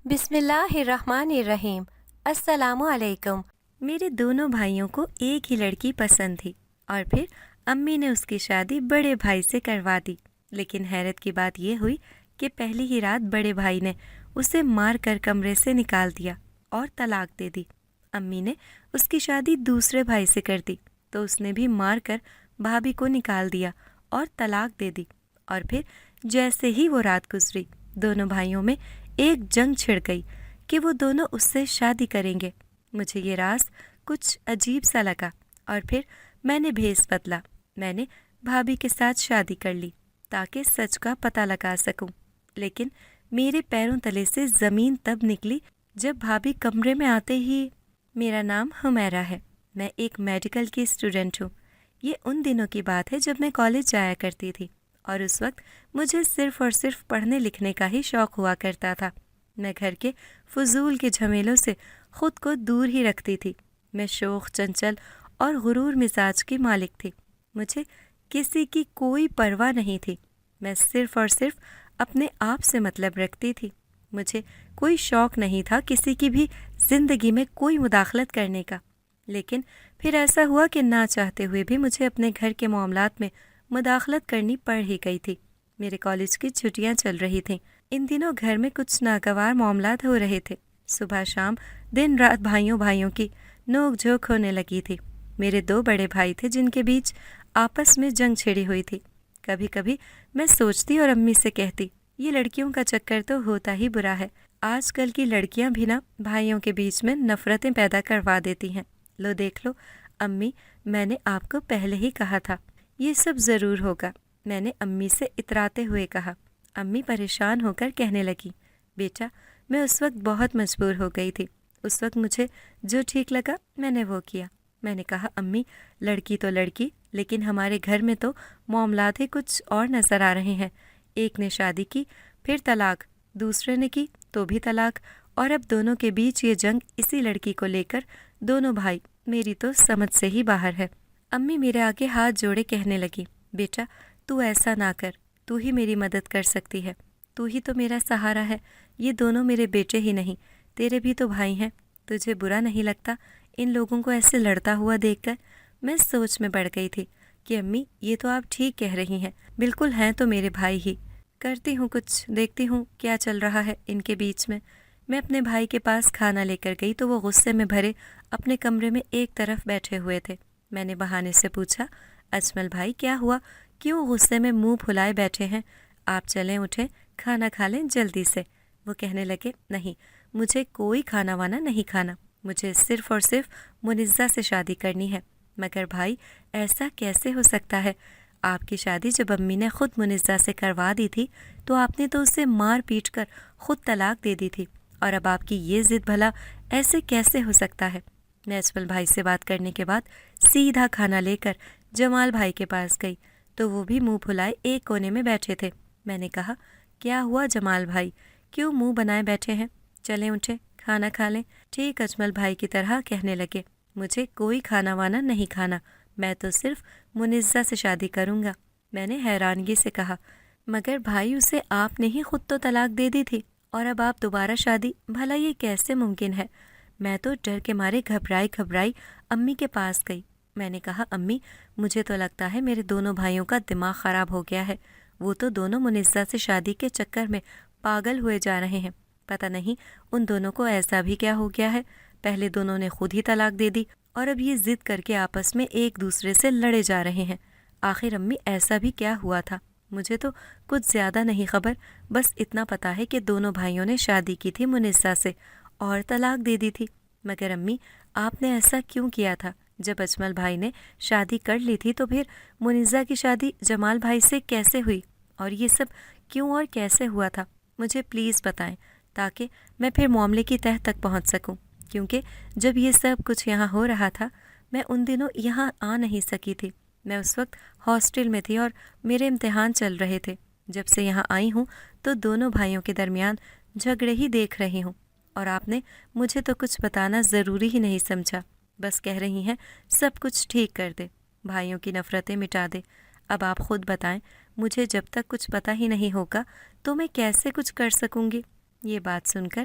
بسم اللہ الرحمن الرحیم۔ السلام علیکم۔ میرے دونوں بھائیوں کو ایک ہی لڑکی پسند تھی اور پھر امی نے اس کی شادی بڑے بھائی سے کروا دی، لیکن حیرت کی بات یہ ہوئی کہ پہلی ہی رات بڑے بھائی نے اسے مار کر کمرے سے نکال دیا اور طلاق دے دی۔ امی نے اس کی شادی دوسرے بھائی سے کر دی تو اس نے بھی مار کر بھابھی کو نکال دیا اور طلاق دے دی، اور پھر جیسے ہی وہ رات گزری دونوں بھائیوں میں ایک جنگ چھڑ گئی کہ وہ دونوں اس سے شادی کریں گے۔ مجھے یہ راز کچھ عجیب سا لگا اور پھر میں نے بھیس بدلا۔ میں نے بھابھی کے ساتھ شادی کر لی تاکہ سچ کا پتہ لگا سکوں، لیکن میرے پیروں تلے سے زمین تب نکلی جب بھابھی کمرے میں آتے ہی میرا نام حمیرہ ہے، میں ایک میڈیکل کی اسٹوڈنٹ ہوں۔ یہ ان دنوں کی بات ہے جب میں کالج جایا کرتی تھی اور اس وقت مجھے صرف اور صرف پڑھنے لکھنے کا ہی شوق ہوا کرتا تھا۔ میں گھر کے فضول کے جھمیلوں سے خود کو دور ہی رکھتی تھی۔ میں شوخ، چنچل اور غرور مزاج کی مالک تھی۔ مجھے کسی کی کوئی پرواہ نہیں تھی۔ میں صرف اور صرف اپنے آپ سے مطلب رکھتی تھی۔ مجھے کوئی شوق نہیں تھا کسی کی بھی زندگی میں کوئی مداخلت کرنے کا، لیکن پھر ایسا ہوا کہ نہ چاہتے ہوئے بھی مجھے اپنے گھر کے معاملات میں مداخلت کرنی پڑ ہی گئی تھی۔ میرے کالج کی چھٹیاں چل رہی تھیں۔ ان دنوں گھر میں کچھ ناگوار معاملات ہو رہے تھے۔ صبح شام دن رات بھائیوں کی نوک جھوک ہونے لگی تھی۔ میرے دو بڑے بھائی تھے جن کے بیچ آپس میں جنگ چھڑی ہوئی تھی۔ کبھی کبھی میں سوچتی اور امی سے کہتی، یہ لڑکیوں کا چکر تو ہوتا ہی برا ہے۔ آج کل کی لڑکیاں بھی نہ بھائیوں کے بیچ میں نفرتیں پیدا کروا دیتی ہیں۔ لو دیکھ لو امی، میں نے آپ کو پہلے ہی کہا تھا یہ سب ضرور ہوگا، میں نے امی سے اتراتے ہوئے کہا۔ امی پریشان ہو کر کہنے لگی، بیٹا میں اس وقت بہت مجبور ہو گئی تھی، اس وقت مجھے جو ٹھیک لگا میں نے وہ کیا۔ میں نے کہا امی، لڑکی تو لڑکی، لیکن ہمارے گھر میں تو معاملات ہی کچھ اور نظر آ رہے ہیں۔ ایک نے شادی کی، پھر طلاق، دوسرے نے کی تو بھی طلاق، اور اب دونوں کے بیچ یہ جنگ اسی لڑکی کو لے کر دونوں بھائی، میری تو سمجھ سے ہی باہر ہے۔ امی میرے آگے ہاتھ جوڑے کہنے لگی، بیٹا تو ایسا نہ کر، تو ہی میری مدد کر سکتی ہے، تو ہی تو میرا سہارا ہے۔ یہ دونوں میرے بیٹے ہی نہیں، تیرے بھی تو بھائی ہیں۔ تجھے برا نہیں لگتا ان لوگوں کو ایسے لڑتا ہوا دیکھ کر؟ میں سوچ میں پڑ گئی تھی کہ امی یہ تو آپ ٹھیک کہہ رہی ہیں، بالکل ہیں تو میرے بھائی ہی۔ کرتی ہوں کچھ، دیکھتی ہوں کیا چل رہا ہے ان کے بیچ میں۔ میں اپنے بھائی کے پاس کھانا لے کر گئی تو وہ غصے میں بھرے اپنے کمرے میں ایک طرف بیٹھے ہوئے تھے۔ میں نے بہانے سے پوچھا، اجمل بھائی کیا ہوا، کیوں غصے میں منہ پھلائے بیٹھے ہیں؟ آپ چلیں اٹھیں، کھانا کھا لیں جلدی سے۔ وہ کہنے لگے، نہیں مجھے کوئی کھانا وانا نہیں کھانا، مجھے صرف اور صرف منزہ سے شادی کرنی ہے۔ مگر بھائی ایسا کیسے ہو سکتا ہے؟ آپ کی شادی جب امی نے خود منزہ سے کروا دی تھی تو آپ نے تو اسے مار پیٹ کر خود طلاق دے دی تھی، اور اب آپ کی یہ ضد بھلا ایسے کیسے ہو سکتا ہے؟ میں اجمل بھائی سے بات کرنے کے بعد سیدھا کھانا لے کر جمال بھائی کے پاس گئی تو وہ بھی منہ پھلائے ایک کونے میں بیٹھے تھے۔ میں نے کہا، کیا ہوا جمال بھائی، کیوں منہ بنائے بیٹھے ہیں؟ چلیں اٹھیں، کھانا کھا لیں۔ ٹھیک اجمل بھائی کی طرح کہنے لگے، مجھے کوئی کھانا وانا نہیں کھانا، میں تو صرف منزہ سے شادی کروں گا۔ میں نے حیرانگی سے کہا، مگر بھائی اسے آپ نے ہی خود تو طلاق دے دی تھی، اور اب آپ دوبارہ شادی، بھلا یہ کیسے ممکن ہے؟ میں تو ڈر کے مارے گھبرائی امی کے پاس گئی۔ میں نے کہا، امی مجھے تو لگتا ہے میرے دونوں بھائیوں کا دماغ خراب ہو گیا ہے، وہ تو دونوں منزہ سے شادی کے چکر میں پاگل ہوئے جا رہے ہیں۔ پتہ نہیں ان دونوں کو ایسا بھی کیا ہو گیا ہے، پہلے دونوں نے خود ہی طلاق دے دی اور اب یہ ضد کر کے آپس میں ایک دوسرے سے لڑے جا رہے ہیں۔ آخر امی ایسا بھی کیا ہوا تھا؟ مجھے تو کچھ زیادہ نہیں خبر، بس اتنا پتا ہے کہ دونوں بھائیوں نے شادی کی تھی منزہ سے اور طلاق دے دی تھی۔ مگر امی آپ نے ایسا کیوں کیا تھا؟ جب اجمل بھائی نے شادی کر لی تھی تو پھر منزہ کی شادی جمال بھائی سے کیسے ہوئی، اور یہ سب کیوں اور کیسے ہوا تھا؟ مجھے پلیز بتائیں تاکہ میں پھر معاملے کی تہہ تک پہنچ سکوں، کیونکہ جب یہ سب کچھ یہاں ہو رہا تھا میں ان دنوں یہاں آ نہیں سکی تھی۔ میں اس وقت ہاسٹل میں تھی اور میرے امتحان چل رہے تھے۔ جب سے یہاں آئی ہوں تو دونوں بھائیوں کے درمیان جھگڑے ہی دیکھ رہی ہوں، اور آپ نے مجھے تو کچھ بتانا ضروری ہی نہیں سمجھا، بس کہہ رہی ہیں سب کچھ ٹھیک کر دے، بھائیوں کی نفرتیں مٹا دے۔ اب آپ خود بتائیں، مجھے جب تک کچھ پتہ ہی نہیں ہوگا تو میں کیسے کچھ کر سکوں گی؟ یہ بات سن کر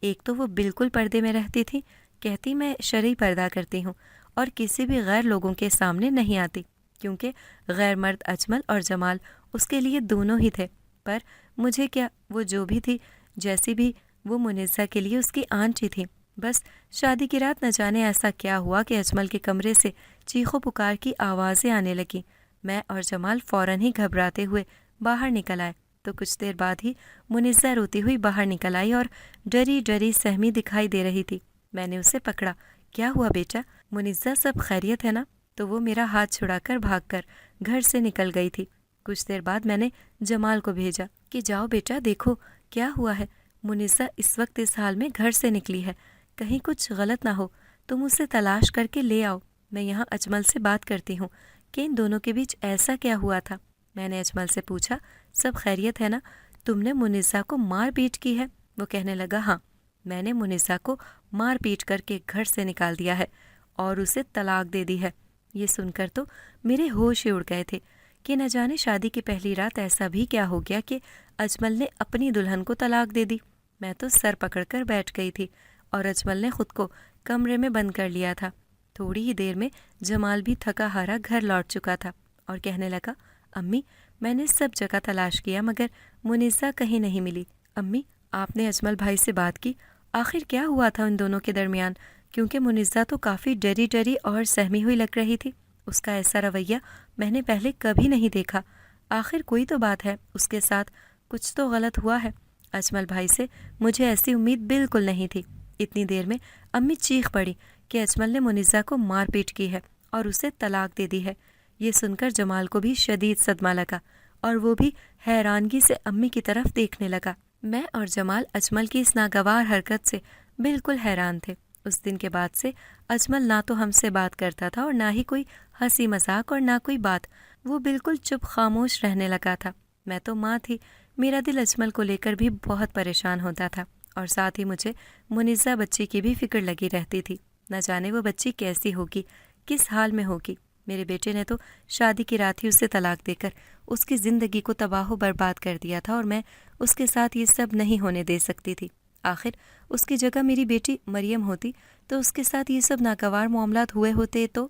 ایک تو وہ بالکل پردے میں رہتی تھی، کہتی میں شرعی پردہ کرتی ہوں اور کسی بھی غیر لوگوں کے سامنے نہیں آتی، کیونکہ غیر مرد اجمل اور جمال اس کے لیے دونوں ہی تھے۔ پر مجھے کیا، وہ جو بھی تھی، جیسی بھی، وہ منزہ کے لیے اس کی آنٹی تھی۔ بس شادی کی رات نہ جانے ایسا کیا ہوا کہ اجمل کے کمرے سے چیخو پکار کی آوازیں آنے لگیں۔ میں اور جمال فوراً ہی گھبراتے ہوئے باہر نکل آئے تو کچھ دیر بعد ہی منزہ روتی ہوئی باہر نکل آئی اور ڈری ڈری سہمی دکھائی دے رہی تھی۔ میں نے اسے پکڑا۔ کیا ہوا بیٹا؟ منزہ سب خیریت ہے نا؟ تو وہ میرا ہاتھ چھڑا کر بھاگ کر گھر سے نکل گئی تھی۔ کچھ دیر بعد میں نے جمال کو بھیجا کہ جاؤ بیٹا دیکھو کیا ہوا ہے، منزہ اس وقت اس حال میں گھر سے نکلی ہے، کہیں کچھ غلط نہ ہو، تم اسے تلاش کر کے لے آؤ، میں یہاں اجمل سے بات کرتی ہوں کہ ان دونوں کے بیچ ایسا کیا ہوا تھا۔ میں نے اجمل سے پوچھا سب خیریت ہے نا؟ تم نے منزہ کو مار پیٹ کی ہے؟ وہ کہنے لگا ہاں، میں نے منزہ کو مار پیٹ کر کے گھر سے نکال دیا ہے اور اسے طلاق دے دی ہے۔ یہ سن کر تو میرے ہوش ہی اڑ گئے تھے کہ نہ جانے شادی کی پہلی رات ایسا بھی کیا ہو گیا کہ اجمل نے اپنی دلہن کو طلاق دے دی۔ میں تو سر پکڑ کر بیٹھ گئی تھی اور اجمل نے خود کو کمرے میں بند کر لیا تھا۔ تھوڑی ہی دیر میں جمال بھی تھکا ہارا گھر لوٹ چکا تھا اور کہنے لگا امی میں نے سب جگہ تلاش کیا مگر منزہ کہیں نہیں ملی۔ امی آپ نے اجمل بھائی سے بات کی؟ آخر کیا ہوا تھا ان دونوں کے درمیان؟ کیونکہ منزہ تو کافی ڈری ڈری اور سہمی ہوئی لگ رہی تھی۔ اس کا ایسا رویہ میں نے پہلے کبھی نہیں دیکھا۔ آخر کوئی تو بات ہے اس کے ساتھ، کچھ تو غلط ہوا ہے۔ اجمل بھائی سے مجھے ایسی امید بالکل نہیں تھی۔ اتنی دیر میں امی چیخ پڑی کہ اجمل نے منزہ کو مار پیٹ کی ہے اور اسے طلاق دے دی ہے۔ یہ سن کر جمال کو بھی شدید صدمہ لگا اور وہ بھی حیرانگی سے امی کی طرف دیکھنے لگا۔ میں اور جمال اجمل کی اس ناگوار حرکت سے بالکل حیران تھے۔ اس دن کے بعد سے اجمل نہ تو ہم سے بات کرتا تھا اور نہ ہی کوئی ہنسی مذاق اور نہ کوئی بات، وہ بالکل چپ خاموش رہنے لگا تھا۔ میں تو ماں تھی، میرا دل اجمل کو لے کر بھی بہت پریشان ہوتا تھا اور ساتھ ہی مجھے منزہ بچی کی بھی فکر لگی رہتی تھی۔ نہ جانے وہ بچی کیسی ہوگی، کس حال میں ہوگی۔ میرے بیٹے نے تو شادی کی رات ہی اسے طلاق دے کر اس کی زندگی کو تباہ و برباد کر دیا تھا اور میں اس کے ساتھ یہ سب نہیں ہونے دے سکتی تھی۔ آخر اس کی جگہ میری بیٹی مریم ہوتی تو اس کے ساتھ یہ سب ناگوار معاملات ہوئے ہوتے تو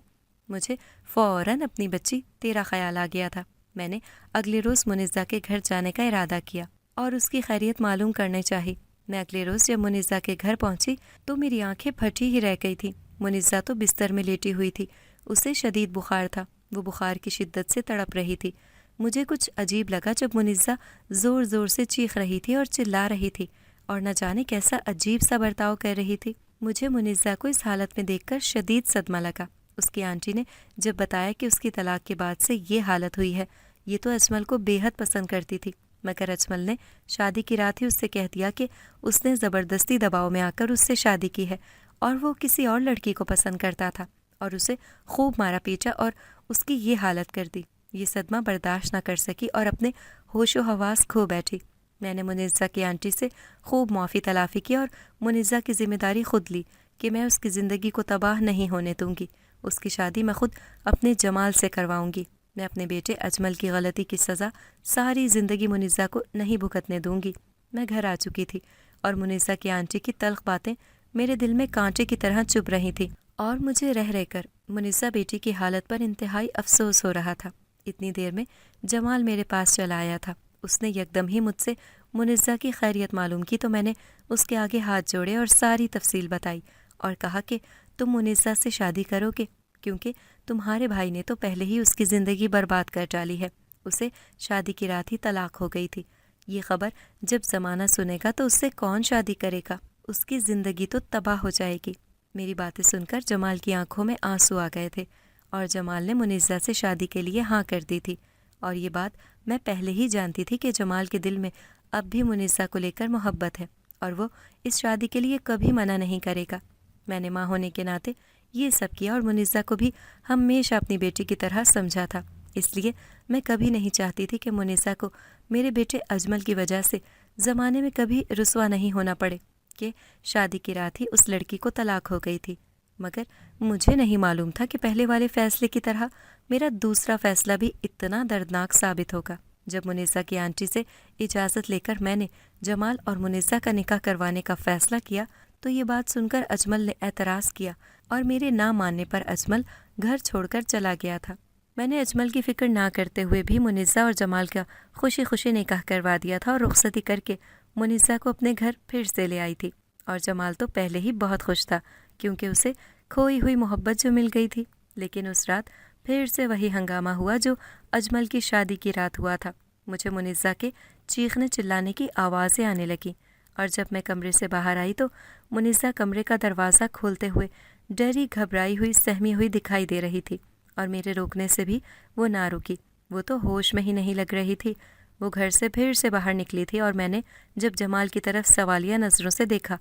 مجھے فوراً اپنی بچی تیرا خیال آ گیا تھا۔ میں نے اگلے روز منزہ کے گھر جانے کا ارادہ کیا اور اس کی خیریت معلوم کرنے چاہی۔ میں اگلے روز جب منزہ کے گھر پہنچی تو میری آنکھیں پھٹی ہی رہ گئی تھی۔ منزہ تو بستر میں لیٹی ہوئی تھی، اسے شدید بخار تھا، وہ بخار کی شدت سے تڑپ رہی تھی۔ مجھے کچھ عجیب لگا جب منزہ زور زور سے چیخ رہی تھی اور چلا رہی تھی اور نہ جانے کیسا عجیب سا برتاؤ کر رہی تھی۔ مجھے منزہ کو اس حالت میں دیکھ کر شدید صدمہ لگا۔ اس کی آنٹی نے جب بتایا کہ اس کی طلاق کے بعد سے یہ حالت ہوئی ہے، یہ تو اجمل کو بے حد پسند کرتی تھی، مگر اجمل نے شادی کی رات ہی اس سے کہہ دیا کہ اس نے زبردستی دباؤ میں آ کر اس سے شادی کی ہے اور وہ کسی اور لڑکی کو پسند کرتا تھا اور اسے خوب مارا پیٹا اور اس کی یہ حالت کر دی۔ یہ صدمہ برداشت نہ کر سکی اور اپنے ہوش و حواس کھو بیٹھی۔ میں نے منزہ کی آنٹی سے خوب معافی تلافی کی اور منزہ کی ذمہ داری خود لی کہ میں اس کی زندگی کو تباہ نہیں ہونے دوں گی۔ اس کی شادی میں خود اپنے جمال سے کرواؤں گی۔ میں اپنے بیٹے اجمل کی غلطی کی سزا ساری زندگی منزہ کو نہیں بھگتنے دوں گی۔ میں گھر آ چکی تھی اور منزہ کی آنٹی کی تلخ باتیں میرے دل میں کانٹے کی طرح چبھ رہی تھی اور مجھے رہ رہ کر منزہ بیٹی کی حالت پر انتہائی افسوس ہو رہا تھا۔ اتنی دیر میں جمال میرے پاس چلا آیا تھا۔ اس نے یکدم ہی مجھ سے منزہ کی خیریت معلوم کی تو میں نے اس کے آگے ہاتھ جوڑے اور ساری تفصیل بتائی اور کہا کہ تم منزہ سے شادی کرو گے کیونکہ تمہارے بھائی نے تو پہلے ہی اس کی زندگی برباد کر ڈالی ہے، اسے شادی کی رات ہی طلاق ہو گئی تھی۔ یہ خبر جب زمانہ سنے گا تو اس سے کون شادی کرے گا، اس کی زندگی تو تباہ ہو جائے گی۔ میری باتیں سن کر جمال کی آنکھوں میں آنسو آ گئے تھے اور جمال نے منزہ سے شادی کے لیے ہاں کر دی تھی اور یہ بات میں پہلے ہی جانتی تھی کہ جمال کے دل میں اب بھی منزہ کو لے کر محبت ہے اور وہ اس شادی کے لیے کبھی منع نہیں کرے گا۔ میں نے ماں ہونے کے ناطے یہ سب کیا اور منزہ کو بھی ہمیشہ اپنی بیٹی کی طرح سمجھا تھا، اس لیے میں کبھی نہیں چاہتی تھی کہ منزہ کو میرے بیٹے اجمل کی وجہ سے زمانے میں کبھی رسوا نہیں ہونا پڑے کہ شادی کی رات ہی اس لڑکی کو طلاق ہو گئی تھی۔ مگر مجھے نہیں معلوم تھا کہ پہلے والے فیصلے کی طرح میرا دوسرا فیصلہ بھی اتنا دردناک ثابت ہوگا۔ جب منیزہ کی آنٹی سے اجازت لے کر میں نے جمال اور منیزہ کا نکاح کروانے کا فیصلہ کیا تو یہ بات سن کر اجمل نے اعتراض کیا اور میرے نہ ماننے پر اجمل گھر چھوڑ کر چلا گیا تھا۔ میں نے اجمل کی فکر نہ کرتے ہوئے بھی منیزہ اور جمال کا خوشی خوشی نکاح کروا دیا تھا اور رخصتی کر کے منیزہ کو اپنے گھر پھر سے لے آئی تھی۔ اور جمال تو پہلے ہی بہت خوش تھا کیونکہ اسے کھوئی ہوئی محبت جو مل گئی تھی، لیکن اس رات پھر سے وہی ہنگامہ ہوا جو اجمل کی شادی کی رات ہوا تھا۔ مجھے منیزہ کے چیخنے چلانے کی آوازیں آنے لگیں اور جب میں کمرے سے باہر آئی تو منیزہ کمرے کا دروازہ کھولتے ہوئے ڈری گھبرائی ہوئی سہمی ہوئی دکھائی دے رہی تھی، اور میرے روکنے سے بھی وہ نہ رکی۔ وہ تو ہوش میں ہی نہیں لگ رہی تھی۔ وہ گھر سے پھر سے باہر نکلی تھی اور میں نے جب جمال کی طرف سوالیہ نظروں سے دیکھا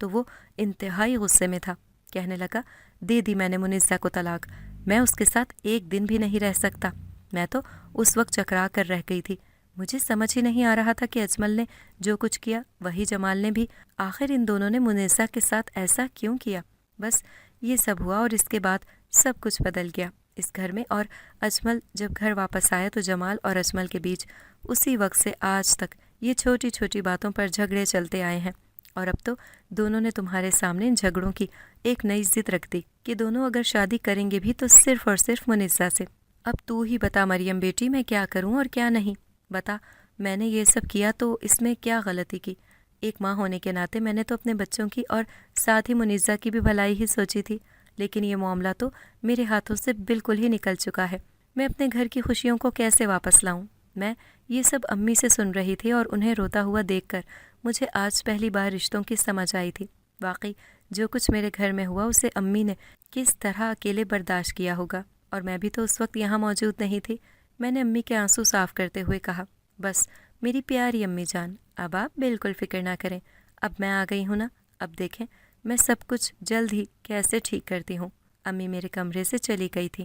تو وہ انتہائی غصے میں تھا۔ کہنے لگا، دے دی میں نے منیزہ کو طلاق، میں اس کے ساتھ ایک دن بھی نہیں رہ سکتا۔ میں تو اس وقت چکرا کر رہ گئی تھی۔ مجھے سمجھ ہی نہیں آ رہا تھا کہ اجمل نے جو کچھ کیا وہی جمال نے بھی۔ آخر ان دونوں نے منیزہ کے ساتھ ایسا کیوں کیا؟ بس یہ سب ہوا اور اس کے بعد سب کچھ بدل گیا اس گھر میں۔ اور اجمل جب گھر واپس آیا تو جمال اور اجمل کے بیچ اسی وقت سے آج تک یہ چھوٹی چھوٹی باتوں پر جھگڑے چلتے آئے ہیں، اور اب تو دونوں نے تمہارے سامنے ان جھگڑوں کی ایک نئی ضد رکھ دی کہ دونوں اگر شادی کریں گے بھی تو صرف اور صرف منیزہ سے۔ اب تو ہی بتا مریم بیٹی، میں کیا کروں اور کیا نہیں؟ بتا، میں نے یہ سب کیا تو اس میں کیا غلطی کی؟ ایک ماں ہونے کے ناطے میں نے تو اپنے بچوں کی اور ساتھ ہی منیزہ کی بھی بھلائی ہی سوچی تھی، لیکن یہ معاملہ تو میرے ہاتھوں سے بالکل ہی نکل چکا ہے۔ میں اپنے گھر کی خوشیوں کو کیسے واپس لاؤں؟ میں یہ سب امی سے سن رہی تھی اور انہیں روتا ہوا دیکھ کر مجھے آج پہلی بار رشتوں کی سمجھ آئی تھی۔ واقعی جو کچھ میرے گھر میں ہوا اسے امی نے کس طرح اکیلے برداشت کیا ہوگا، اور میں بھی تو اس وقت یہاں موجود نہیں تھی۔ میں نے امی کے آنسو صاف کرتے ہوئے کہا، بس میری پیاری امی جان، اب آپ بالکل فکر نہ کریں، اب میں آ گئی ہوں نا، اب دیکھیں میں سب کچھ جلد ہی کیسے ٹھیک کرتی ہوں۔ امی میرے کمرے سے چلی گئی تھی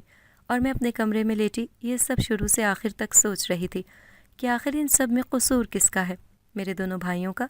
اور میں اپنے کمرے میں لیٹی یہ سب شروع سے آخر تک سوچ رہی تھی کہ آخر ان سب میں قصور کس کا ہے، میرے دونوں بھائیوں کا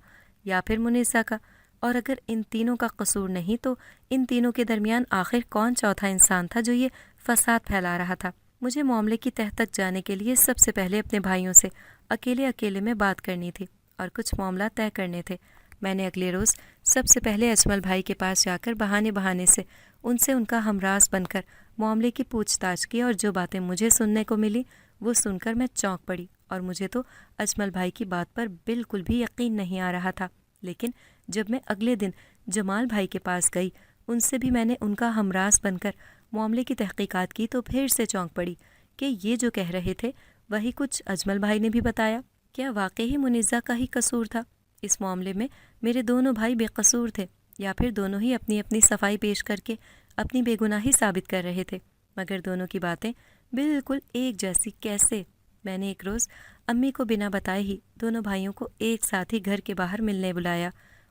یا پھر منیزہ کا؟ اور اگر ان تینوں کا قصور نہیں تو ان تینوں کے درمیان آخر کون چوتھا انسان تھا جو یہ فساد پھیلا رہا تھا؟ مجھے معاملے کی تہ تک جانے کے لیے سب سے پہلے اپنے بھائیوں سے اکیلے میں بات کرنی تھی اور کچھ معاملہ طے کرنے تھے۔ میں نے اگلے روز سب سے پہلے اجمل بھائی کے پاس جا کر بہانے سے ان کا ہمراز بن کر معاملے کی پوچھ تاچھ کی، اور جو باتیں مجھے سننے کو ملی وہ سن کر میں چونک پڑی، اور مجھے تو اجمل بھائی کی بات پر بالکل بھی یقین نہیں آ رہا تھا۔ لیکن جب میں اگلے دن جمال بھائی کے پاس گئی، ان سے بھی میں نے ان کا ہمراز بن کر معاملے کی تحقیقات کی تو پھر سے چونک پڑی کہ یہ جو کہہ رہے تھے وہی کچھ اجمل بھائی نے بھی بتایا۔ کیا واقعی منیزہ کا ہی قصور تھا؟ اس معاملے میں میرے دونوں بھائی بے قصور تھے یا پھر دونوں ہی اپنی اپنی صفائی پیش کر کے اپنی بے گناہی ثابت کر رہے تھے؟ مگر دونوں کی باتیں بالکل ایک جیسی کیسے؟ میں نے ایک روز امی کو بنا بتائے ہی دونوں بھائیوں کو ایک ساتھ ہی گھر کے باہر ملنے بلایا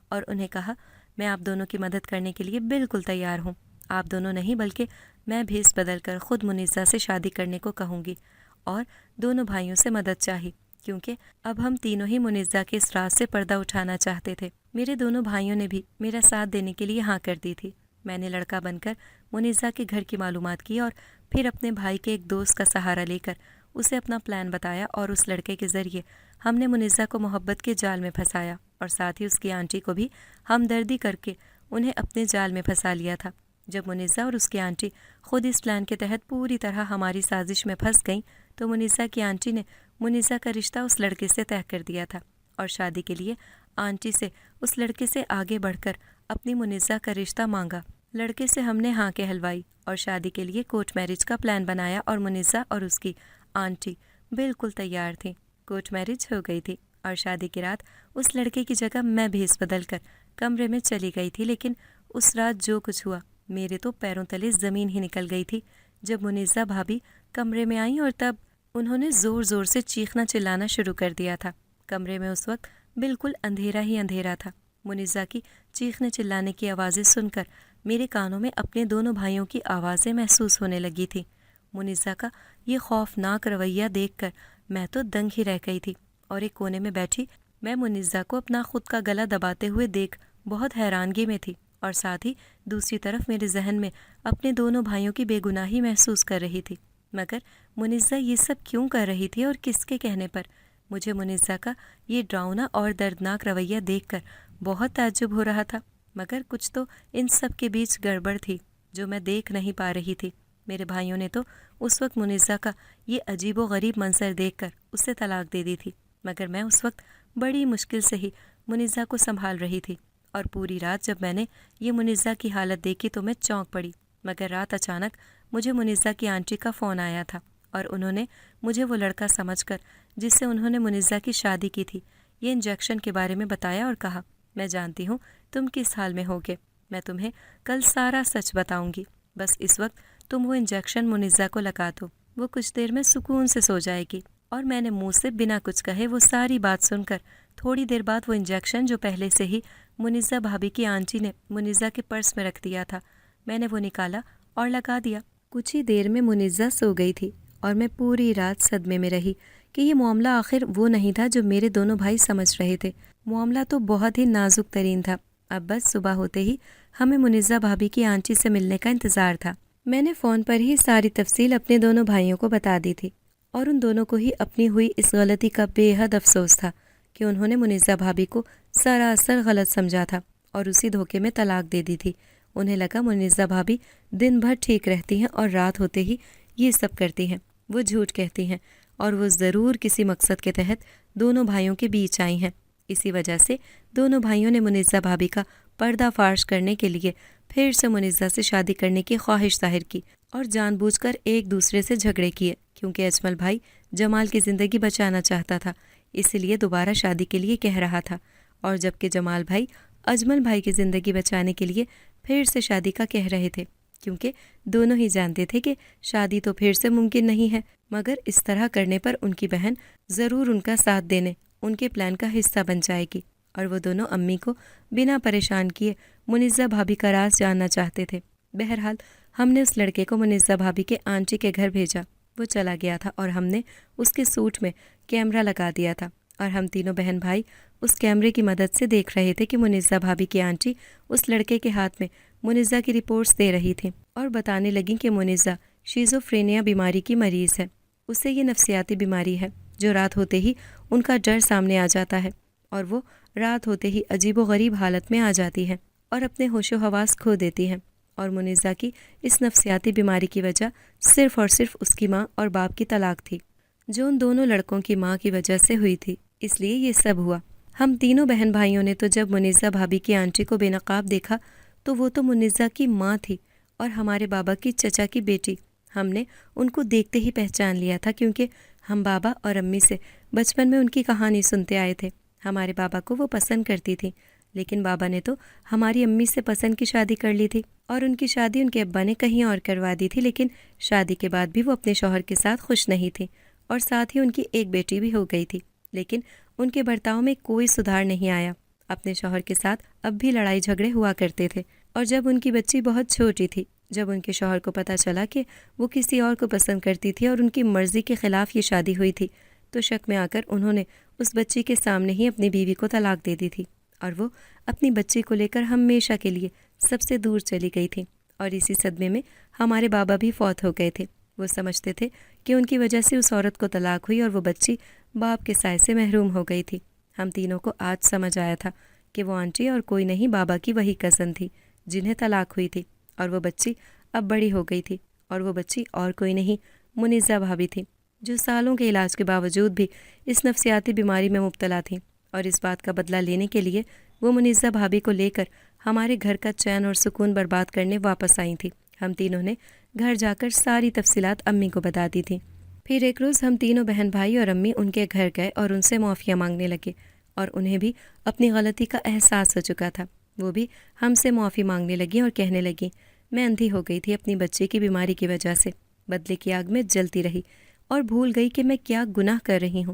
اور انہیں کہا، میں آپ دونوں کی مدد کرنے کے لیے بالکل تیار ہوں۔ آپ دونوں نہیں بلکہ میں بھیس بدل کر خود منیزہ سے شادی کرنے کو کہوں گی، اور دونوں بھائیوں سے مدد چاہی کیونکہ اب ہم تینوں ہی منیزہ کے اس راز سے پردہ اٹھانا چاہتے تھے۔ میرے دونوں بھائیوں نے بھی میرا ساتھ دینے کے لیے ہاں کر دی تھی۔ میں نے لڑکا بن کر منیزہ کے گھر کی معلومات کی اور پھر اپنے بھائی کے ایک دوست کا سہارا لے کر اسے اپنا پلان بتایا، اور اس لڑکے کے ذریعے ہم نے منیزہ کو محبت کے جال میں پھنسایا اور ساتھ ہی اس کی آنٹی کو بھی ہمدردی کر کے انہیں اپنے جال میں پھنسا لیا تھا۔ جب منیزہ اور اس کی آنٹی خود اس پلان کے تحت پوری طرح ہماری سازش میں پھنس گئیں تو منیزہ کی آنٹی نے منیزہ کا رشتہ اس لڑکے سے طے کر دیا تھا، اور شادی کے لیے آنٹی سے اس لڑکے سے آگے بڑھ کر اپنی منیزہ کا رشتہ مانگا۔ لڑکے سے ہم نے ہاں کہلوائی اور شادی کے لیے کورٹ میرج کا پلان بنایا، اور منیزہ اور اس کی آنٹی بالکل تیار تھی۔ کورٹ میرج ہو گئی تھی اور شادی کی رات اس لڑکے کی جگہ میں بھیس بدل کر کمرے میں چلی گئی تھی، لیکن اس رات جو کچھ ہوا میرے تو پیروں تلے زمین ہی نکل گئی تھی جب منیزہ بھابھی کمرے میں آئیں، اور تب انہوں نے زور زور سے چیخنا چلانا شروع کر دیا تھا۔ کمرے میں اس وقت بالکل اندھیرا ہی اندھیرا تھا۔ منیزہ کی چیخنے چلانے کی آوازیں سن کر میرے کانوں میں اپنے دونوں بھائیوں کی آوازیں محسوس ہونے لگی تھی۔ منیزہ کا یہ خوفناک رویہ دیکھ کر میں تو دنگ ہی رہ گئی تھی، اور ایک کونے میں بیٹھی میں منیزہ کو اپنا خود کا گلا دباتے ہوئے دیکھ بہت حیرانگی میں تھی، اور ساتھ ہی دوسری طرف میرے ذہن میں اپنے دونوں بھائیوں کی بے گناہی محسوس کر رہی تھی۔ مگر منیزہ یہ سب کیوں کر رہی تھی اور کس کے کہنے پر؟ مجھے منزہ کا یہ ڈراؤنا اور دردناک رویہ دیکھ کر بہت تعجب ہو رہا تھا، مگر کچھ تو ان سب کے بیچ گڑبڑ تھی جو میں دیکھ نہیں پا رہی تھی۔ میرے بھائیوں نے تو اس وقت منزہ کا یہ عجیب و غریب منظر دیکھ کر اسے طلاق دے دی تھی، مگر میں اس وقت بڑی مشکل سے ہی منزہ کو سنبھال رہی تھی، اور پوری رات جب میں نے یہ منزہ کی حالت دیکھی تو میں چونک پڑی۔ مگر رات اچانک مجھے منزہ کی آنٹی کا فون آیا تھا، اور انہوں نے مجھے وہ لڑکا سمجھ کر جس سے انہوں نے منزہ کی شادی کی تھی یہ انجیکشن کے بارے میں بتایا اور کہا، میں جانتی ہوں تم کس حال میں ہوگے، میں تمہیں کل سارا سچ بتاؤں گی، بس اس وقت تم وہ انجیکشن منزہ کو لگا دو، وہ کچھ دیر میں سکون سے سو جائے گی۔ اور میں نے منہ سے بنا کچھ کہے وہ ساری بات سن کر تھوڑی دیر بعد وہ انجیکشن جو پہلے سے ہی منزہ بھابھی کی آنٹی نے منزہ کے پرس میں رکھ دیا تھا، میں نے وہ نکالا اور لگا دیا۔ کچھ ہی دیر میں منزہ سو گئی تھی اور میں پوری رات صدمے میں رہی کہ یہ معاملہ آخر وہ نہیں تھا جو میرے دونوں بھائی سمجھ رہے تھے۔ معاملہ تو بہت ہی نازک ترین تھا۔ اب بس صبح ہوتے ہی ہمیں منزہ بھابھی کی آنٹی سے ملنے کا انتظار تھا۔ میں نے فون پر ہی ساری تفصیل اپنے دونوں بھائیوں کو بتا دی تھی، اور ان دونوں کو ہی اپنی ہوئی اس غلطی کا بے حد افسوس تھا کہ انہوں نے منزہ بھابھی کو سراسر غلط سمجھا تھا اور اسی دھوکے میں طلاق دے دی تھی۔ انہیں لگا منزہ بھابھی دن بھر ٹھیک رہتی ہیں اور رات ہوتے ہی یہ سب کرتی ہیں، وہ جھوٹ کہتی ہیں، اور وہ ضرور کسی مقصد کے تحت دونوں بھائیوں کے بیچ آئی ہیں۔ اسی وجہ سے دونوں بھائیوں نے منزہ بھابھی کا پردہ فاش کرنے کے لیے پھر سے منزہ سے شادی کرنے کی خواہش ظاہر کی اور جان بوجھ کر ایک دوسرے سے جھگڑے کیے، کیونکہ اجمل بھائی جمال کی زندگی بچانا چاہتا تھا، اسی لیے دوبارہ شادی کے لیے کہہ رہا تھا، اور جبکہ جمال بھائی اجمل بھائی کی زندگی بچانے کے لیے پھر سے شادی کا کہہ رہے تھے، کیونکہ دونوں ہی جانتے تھے کہ شادی تو پھر سے ممکن نہیں ہے، مگر اس طرح کرنے پر ان کی بہن ضرور ان کا ساتھ دینے ان کے پلان کا حصہ بن جائے گی، اور وہ دونوں امی کو بنا پریشان کیے منزہ بھابھی کا راز جاننا چاہتے تھے۔ بہرحال ہم نے اس لڑکے کو منزہ بھابھی کے آنٹی کے گھر بھیجا۔ وہ چلا گیا تھا اور ہم نے اس کے سوٹ میں کیمرہ لگا دیا تھا، اور ہم تینوں بہن بھائی اس کیمرے کی مدد سے دیکھ رہے تھے کہ منزہ بھابھی کی آنٹی اس لڑکے کے ہاتھ میں منزہ کی رپورٹس دے رہی تھیں اور بتانے لگیں کہ منزہ شیزوفرینیا بیماری کی مریض ہے، اسے یہ نفسیاتی بیماری ہے جو رات ہوتے ہی ان کا ڈر سامنے آ جاتا ہے، اور وہ رات ہوتے ہی عجیب و غریب حالت میں آ جاتی ہے اور اپنے ہوش و حواس کھو دیتی ہے، اور منزہ کی اس نفسیاتی بیماری کی وجہ صرف اور صرف اس کی ماں اور باپ کی طلاق تھی، جو ان دونوں لڑکوں کی ماں کی وجہ سے ہوئی تھی، اس لیے یہ سب ہوا۔ ہم تینوں بہن بھائیوں نے تو جب منزہ بھابھی کی آنٹی کو بے نقاب دیکھا تو وہ تو منزہ کی ماں تھی اور ہمارے بابا کی چچا کی بیٹی۔ ہم نے ان کو دیکھتے ہی پہچان لیا تھا، کیونکہ ہم بابا اور امی سے بچپن میں ان کی کہانی سنتے آئے تھے۔ ہمارے بابا کو وہ پسند کرتی تھی، لیکن بابا نے تو ہماری امی سے پسند کی شادی کر لی تھی، اور ان کی شادی ان کے ابا نے کہیں اور کروا دی تھی، لیکن شادی کے بعد بھی وہ اپنے شوہر کے ساتھ خوش نہیں تھی، اور ساتھ ہی ان کی ایک بیٹی بھی ہو گئی تھی، لیکن ان کے برتاؤ میں کوئی سدھار نہیں آیا۔ اپنے شوہر کے ساتھ اب بھی لڑائی جھگڑے ہوا کرتے تھے، اور جب ان کی بچی بہت چھوٹی تھی، جب ان کے شوہر کو پتہ چلا کہ وہ کسی اور کو پسند کرتی تھی اور ان کی مرضی کے خلاف یہ شادی ہوئی تھی، تو شک میں آ کر انہوں نے اس بچی کے سامنے ہی اپنی بیوی کو طلاق دے دی تھی، اور وہ اپنی بچی کو لے کر ہمیشہ کے لیے سب سے دور چلی گئی تھی، اور اسی صدمے میں ہمارے بابا بھی فوت ہو گئے تھے۔ وہ سمجھتے تھے کہ ان کی وجہ سے اس عورت کو طلاق ہوئی اور وہ بچی باپ کے سائے سے محروم ہو گئی تھی۔ ہم تینوں کو آج سمجھ آیا تھا کہ وہ آنٹی اور کوئی نہیں بابا کی وہی کزن تھی جنہیں طلاق ہوئی تھی، اور وہ بچی اب بڑی ہو گئی تھی، اور وہ بچی اور کوئی نہیں منزہ بھابھی تھی، جو سالوں کے علاج کے باوجود بھی اس نفسیاتی بیماری میں مبتلا تھیں، اور اس بات کا بدلہ لینے کے لیے وہ منزہ بھابھی کو لے کر ہمارے گھر کا چین اور سکون برباد کرنے واپس آئی تھیں۔ ہم تینوں نے گھر جا کر ساری تفصیلات امی کو بتا دی تھیں۔ پھر ایک روز ہم تینوں بہن بھائی اور امی ان کے گھر گئے اور ان سے معافیاں مانگنے لگے، اور انہیں بھی اپنی غلطی کا احساس ہو چکا تھا۔ وہ بھی ہم سے معافی مانگنے لگیں اور کہنے لگیں، میں اندھی ہو گئی تھی اپنی بچے کی بیماری کی وجہ سے، بدلے کی آگ میں جلتی رہی اور بھول گئی کہ میں کیا گناہ کر رہی ہوں،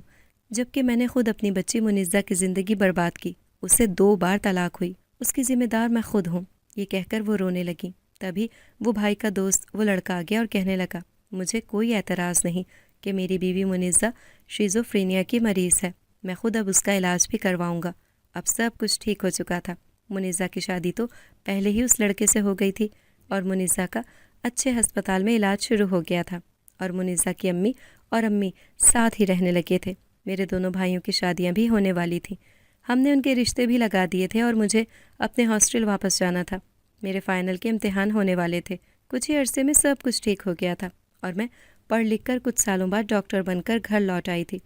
جبکہ میں نے خود اپنی بچی منزہ کی زندگی برباد کی، اسے 2 بار طلاق ہوئی، اس کی ذمہ دار میں خود ہوں۔ یہ کہہ کر وہ رونے لگیں۔ تبھی وہ بھائی کا دوست وہ لڑکا آ گیا اور کہنے لگا، مجھے کوئی اعتراض نہیں کہ میری بیوی منزہ شیزوفرینیا کی مریض ہے، میں خود اب اس کا علاج بھی کرواؤں گا۔ اب سب کچھ ٹھیک ہو چکا تھا۔ منزہ کی شادی تو پہلے ہی اس لڑکے سے ہو گئی تھی، اور منزہ کا اچھے ہسپتال میں علاج شروع ہو گیا تھا، اور منزہ کی امی اور امی ساتھ ہی رہنے لگے تھے۔ میرے دونوں بھائیوں کی شادیاں بھی ہونے والی تھیں۔ ہم نے ان کے رشتے بھی لگا دیے تھے اور مجھے اپنے ہاسٹل واپس جانا تھا۔ میرے فائنل کے امتحان ہونے والے تھے۔ کچھ ہی عرصے میں سب کچھ ٹھیک ہو گیا تھا اور میں پڑھ لکھ کر کچھ سالوں بعد ڈاکٹر بن کر گھر لوٹ آئی تھی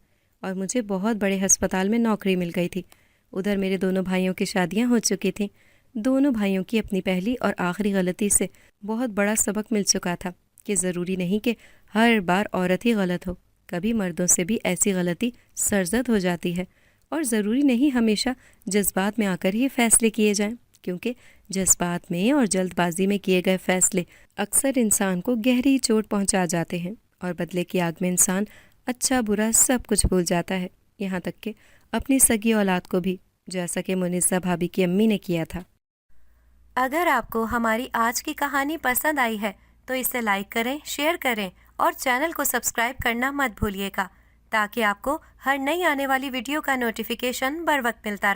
اور مجھے بہت بڑے ہسپتال میں نوکری مل گئی تھی۔ ادھر میرے دونوں بھائیوں کی شادیاں ہو چکی تھیں۔ دونوں بھائیوں کی اپنی پہلی اور آخری غلطی سے بہت بڑا سبق مل چکا تھا کہ ضروری نہیں کہ ہر بار عورت ہی غلط ہو، کبھی مردوں سے بھی ایسی غلطی سرزد ہو جاتی ہے، اور ضروری نہیں ہمیشہ جذبات میں آ کر ہی فیصلے کیے جائیں، کیونکہ جذبات میں اور جلد بازی میں کیے گئے فیصلے اکثر انسان کو گہری چوٹ پہنچا جاتے ہیں، اور بدلے کی آگ میں انسان اچھا برا سب کچھ بھول جاتا ہے، یہاں تک کہ اپنی سگی اولاد کو بھی، جیسا کہ منیزہ بھابھی کی امی نے کیا تھا۔ اگر آپ کو ہماری آج کی کہانی پسند آئی ہے تو اسے لائک کریں، شیئر کریں اور چینل کو سبسکرائب کرنا مت بھولیے گا، تاکہ آپ کو ہر نئی آنے والی ویڈیو کا نوٹیفیکیشن بر وقت ملتا رہے۔